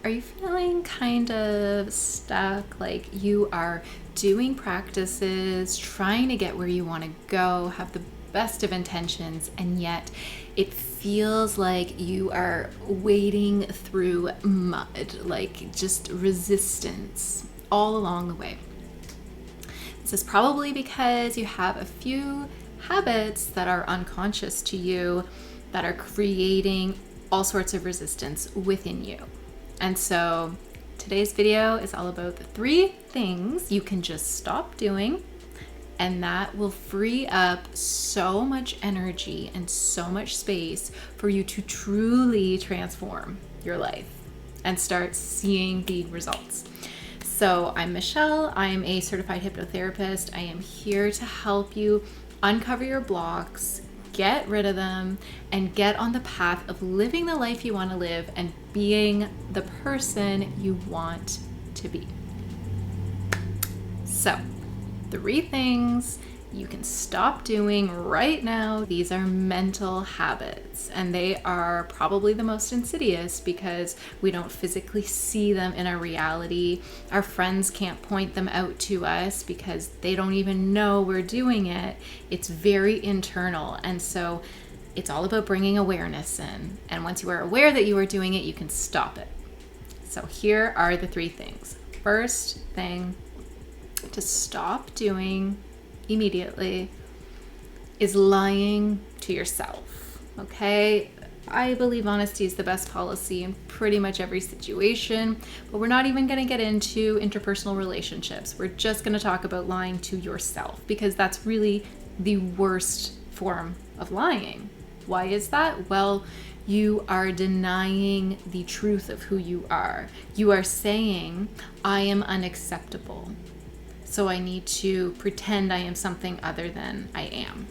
Are you feeling kind of stuck? Like you are doing practices, trying to get where you want to go, have the best of intentions, and yet it feels like you are wading through mud, like just resistance all along the way. This is probably because you have a few habits that are unconscious to you that are creating all sorts of resistance within you. And so today's video is all about the 3 things you can just stop doing, and that will free up so much energy and so much space for you to truly transform your life and start seeing the results. So I'm Michelle. I'm a certified hypnotherapist. I am here to help you uncover your blocks, get rid of them, and get on the path of living the life you want to live and being the person you want to be. So, 3 things you can stop doing right now. These are mental habits, and they are probably the most insidious because we don't physically see them in our reality. Our friends can't point them out to us because they don't even know we're doing it. It's very internal, and so it's all about bringing awareness in. And once you are aware that you are doing it, you can stop it. So here are the 3 things. First thing to stop doing immediately is lying to yourself. Okay? I believe honesty is the best policy in pretty much every situation, but we're not even going to get into interpersonal relationships. We're just going to talk about lying to yourself because that's really the worst form of lying. Why is that? Well, you are denying the truth of who you are. You are saying, I am unacceptable, so I need to pretend I am something other than I am.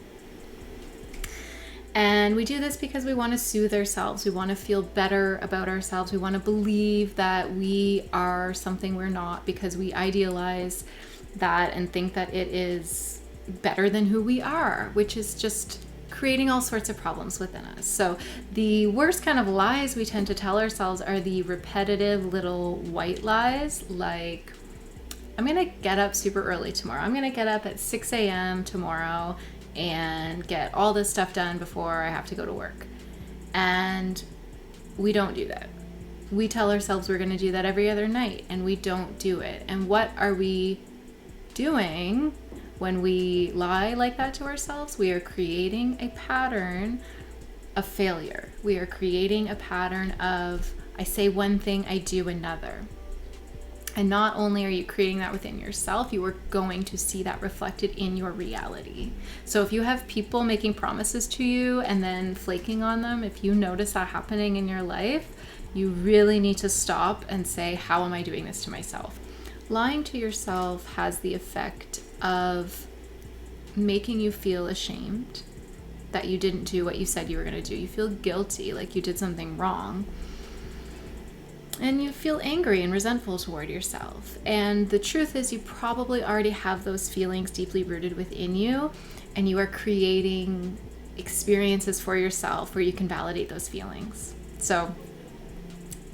And we do this because we want to soothe ourselves. We want to feel better about ourselves. We want to believe that we are something we're not because we idealize that and think that it is better than who we are, which is just creating all sorts of problems within us. So the worst kind of lies we tend to tell ourselves are the repetitive little white lies, like, I'm going to get up super early tomorrow. I'm going to get up at 6 a.m. tomorrow and get all this stuff done before I have to go to work. And we don't do that. We tell ourselves we're going to do that every other night, and we don't do it. And what are we doing when we lie like that to ourselves? We are creating a pattern of failure. We are creating a pattern of, I say one thing, I do another. And not only are you creating that within yourself, you are going to see that reflected in your reality. So if you have people making promises to you and then flaking on them, if you notice that happening in your life, you really need to stop and say, how am I doing this to myself? Lying to yourself has the effect of making you feel ashamed that you didn't do what you said you were going to do. You feel guilty, like you did something wrong. And you feel angry and resentful toward yourself. And the truth is, you probably already have those feelings deeply rooted within you, and you are creating experiences for yourself where you can validate those feelings. So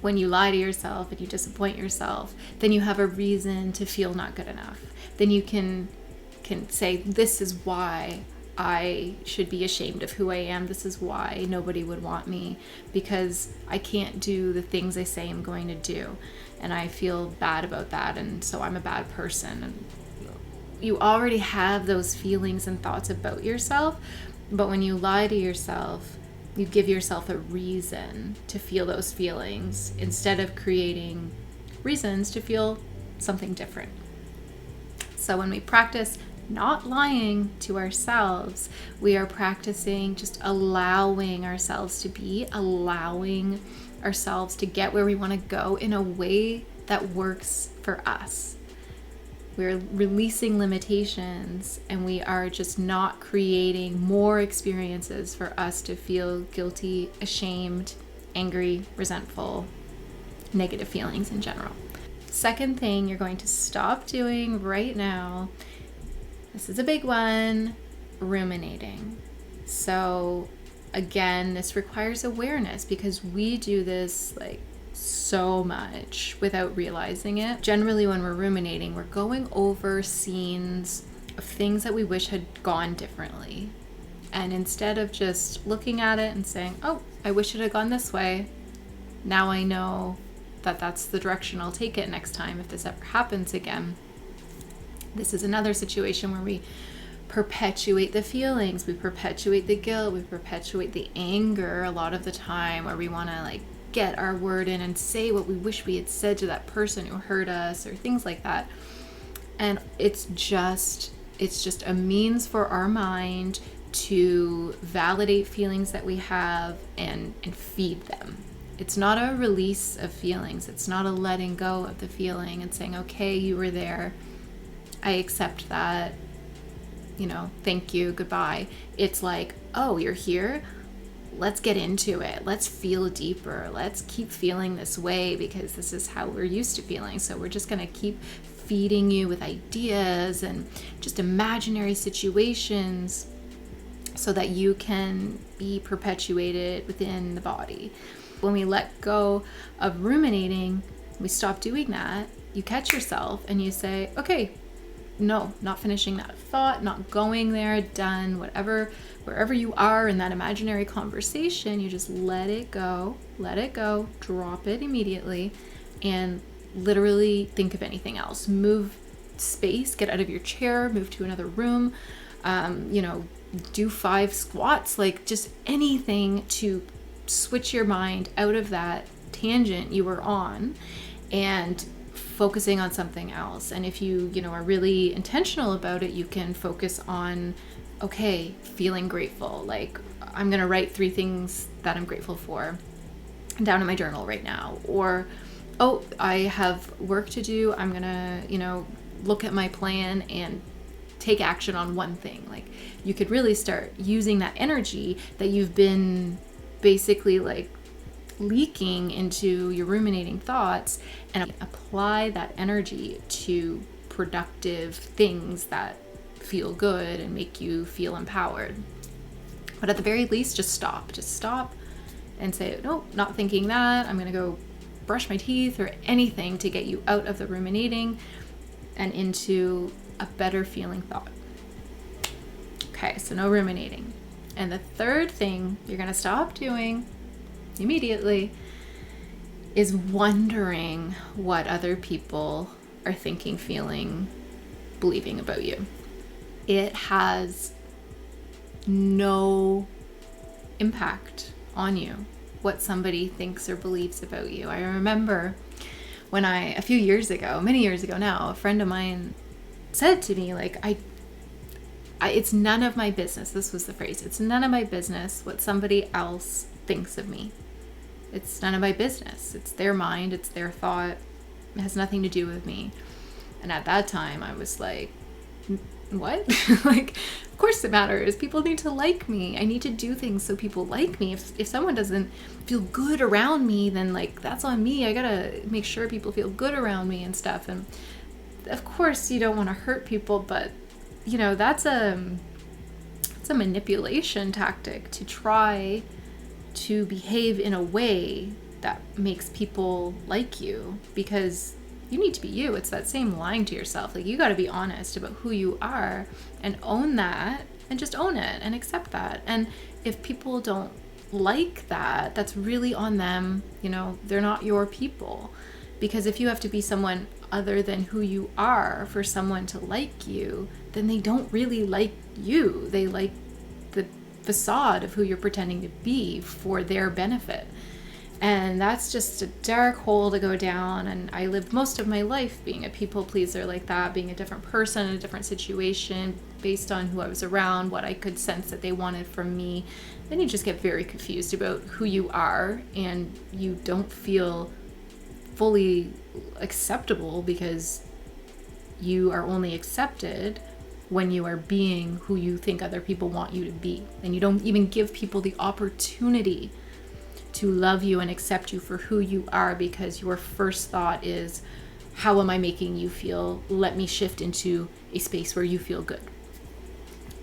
when you lie to yourself and you disappoint yourself, then you have a reason to feel not good enough. Then you can say, this is why I should be ashamed of who I am. This is why nobody would want me, because I can't do the things I say I'm going to do. And I feel bad about that, and so I'm a bad person. And you already have those feelings and thoughts about yourself, but when you lie to yourself, you give yourself a reason to feel those feelings instead of creating reasons to feel something different. So when we practice not lying to ourselves, we are practicing just allowing ourselves to be, allowing ourselves to get where we want to go in a way that works for us. We're releasing limitations, and we are just not creating more experiences for us to feel guilty, ashamed, angry, resentful, negative feelings in general. Second thing you're going to stop doing right now, this is a big one, ruminating. So again, this requires awareness because we do this like so much without realizing it. Generally, when we're ruminating, we're going over scenes of things that we wish had gone differently. And instead of just looking at it and saying, oh, I wish it had gone this way, now I know that that's the direction I'll take it next time if this ever happens again. This is another situation where we perpetuate the feelings, we perpetuate the guilt, we perpetuate the anger a lot of the time, where we want to like get our word in and say what we wish we had said to that person who hurt us or things like that. And it's just a means for our mind to validate feelings that we have and feed them. It's not a release of feelings. It's not a letting go of the feeling and saying, okay, you were there. I accept that. Thank you, goodbye. It's like, oh, you're here. Let's get into it. Let's feel deeper. Let's keep feeling this way because this is how we're used to feeling. So we're just going to keep feeding you with ideas and just imaginary situations so that you can be perpetuated within the body. When we let go of ruminating, we stop doing that. You catch yourself and you say, okay, no, not finishing that thought, not going there, done, whatever, wherever you are in that imaginary conversation, you just let it go, drop it immediately, and literally think of anything else. Move space, get out of your chair, move to another room, do 5 squats, like just anything to switch your mind out of that tangent you were on and focusing on something else. And if you are really intentional about it, you can focus on, okay, feeling grateful. Like, I'm going to write 3 things that I'm grateful for down in my journal right now. Or, oh, I have work to do. I'm going to, look at my plan and take action on one thing. Like, you could really start using that energy that you've been basically like leaking into your ruminating thoughts and apply that energy to productive things that feel good and make you feel empowered. But at the very least, just stop and say, no, not thinking that. I'm going to go brush my teeth or anything to get you out of the ruminating and into a better feeling thought. Okay, so no ruminating. And the third thing you're going to stop doing immediately is wondering what other people are thinking, feeling, believing about you. It has no impact on you what somebody thinks or believes about you. I remember when a few years ago, many years ago now, a friend of mine said to me, like, it's none of my business. This was the phrase. It's none of my business what somebody else thinks of me. It's none of my business. It's their mind. It's their thought. It has nothing to do with me. And at that time, I was like, what? Like, of course it matters. People need to like me. I need to do things so people like me. If someone doesn't feel good around me, then like, that's on me. I gotta make sure people feel good around me and stuff. And of course you don't want to hurt people, but that's a manipulation tactic to try to behave in a way that makes people like you, because you need to be you. It's that same lying to yourself. Like, you got to be honest about who you are and own that, and just own it and accept that. And if people don't like that, that's really on them. They're not your people. Because if you have to be someone other than who you are for someone to like you, then they don't really like you. They like the facade of who you're pretending to be for their benefit. And that's just a dark hole to go down. And I lived most of my life being a people pleaser like that, being a different person in a different situation based on who I was around, what I could sense that they wanted from me. Then you just get very confused about who you are, and you don't feel fully acceptable because you are only accepted when you are being who you think other people want you to be. And you don't even give people the opportunity to love you and accept you for who you are, because your first thought is, how am I making you feel? Let me shift into a space where you feel good.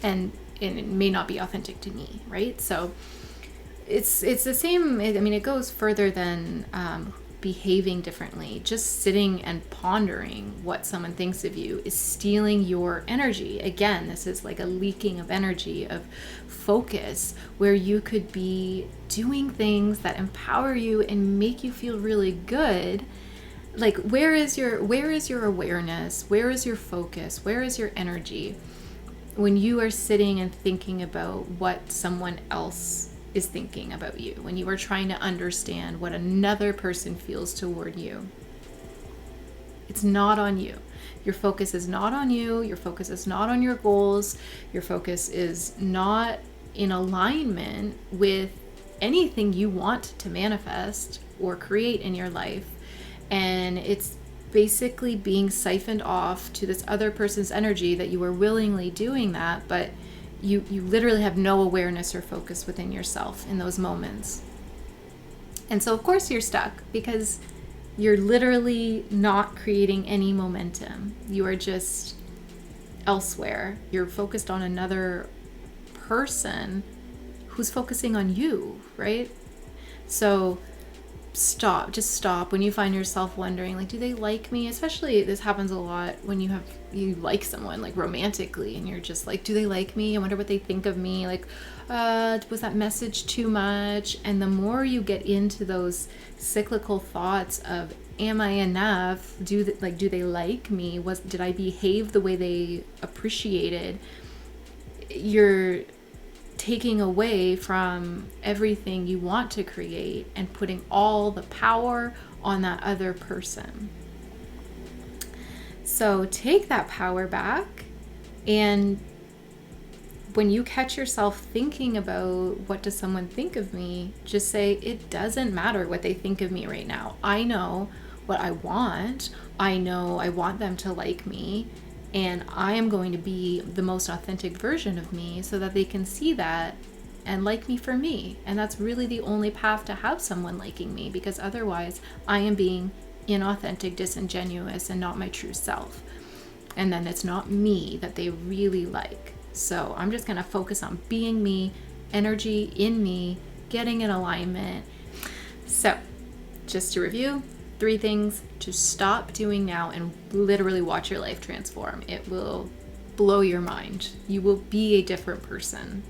And it may not be authentic to me, right? So it's the same. It goes further than behaving differently, just sitting and pondering what someone thinks of you is stealing your energy. Again, this is like a leaking of energy, of focus, where you could be doing things that empower you and make you feel really good. Like, where is your awareness? Where is your focus? Where is your energy when you are sitting and thinking about what someone else is thinking about you, when you are trying to understand what another person feels toward you? It's not on you. Your focus is not on you. Your focus is not on your goals. Your focus is not in alignment with anything you want to manifest or create in your life. And it's basically being siphoned off to this other person's energy that you are willingly doing that, but you literally have no awareness or focus within yourself in those moments. And so of course you're stuck, because you're literally not creating any momentum. You are just elsewhere. You're focused on another person who's focusing on you, right? So just stop when you find yourself wondering, like, do they like me? Especially this happens a lot when you like someone, like, romantically, and you're just like, do they like me? I wonder what they think of me. Like, was that message too much? And the more you get into those cyclical thoughts of, am I enough? Do they like me? Did I behave the way they appreciated? You're taking away from everything you want to create and putting all the power on that other person. So take that power back, and when you catch yourself thinking about, what does someone think of me, just say, it doesn't matter what they think of me right now. I know what I want. I know I want them to like me, and I am going to be the most authentic version of me so that they can see that and like me for me. And that's really the only path to have someone liking me, because otherwise I am being inauthentic, disingenuous, and not my true self. And then it's not me that they really like. So I'm just going to focus on being me, energy in me, getting in alignment. So just to review, 3 things to stop doing now and literally watch your life transform. It will blow your mind. You will be a different person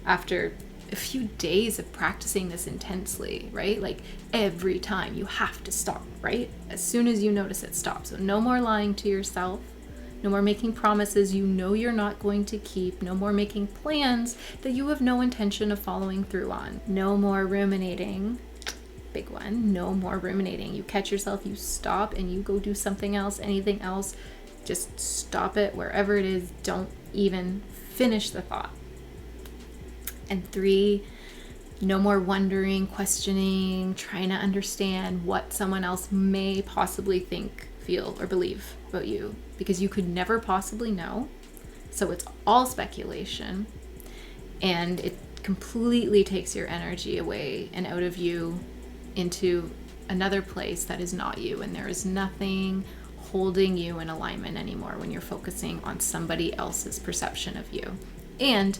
after a few days of practicing this intensely, right? Like, every time you have to stop, right? As soon as you notice it, stop. So no more lying to yourself. No more making promises you know you're not going to keep. No more making plans that you have no intention of following through on. No more ruminating. Big one. No more ruminating. You catch yourself, you stop, and you go do something else, anything else. Just stop it wherever it is. Don't even finish the thought. And 3, no more wondering, questioning, trying to understand what someone else may possibly think, feel, or believe about you, because you could never possibly know. So it's all speculation, and it completely takes your energy away and out of you into another place that is not you. And there is nothing holding you in alignment anymore when you're focusing on somebody else's perception of you. And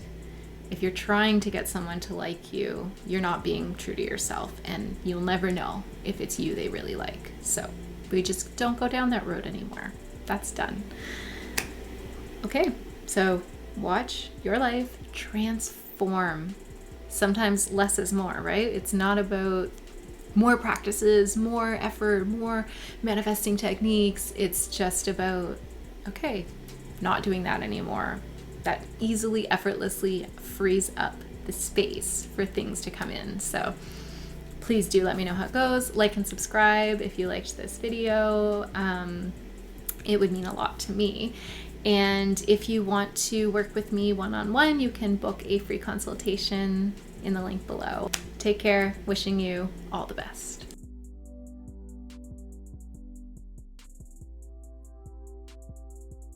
if you're trying to get someone to like you, you're not being true to yourself, and you'll never know if it's you they really like. So we just don't go down that road anymore. That's done. Okay, so watch your life transform. Sometimes less is more, right? It's not about more practices, more effort, more manifesting techniques. It's just about, okay, not doing that anymore. That easily, effortlessly frees up the space for things to come in. So please do let me know how it goes. Like and subscribe if you liked this video. It would mean a lot to me. And if you want to work with me one-on-one, you can book a free consultation in the link below. Take care. Wishing you all the best.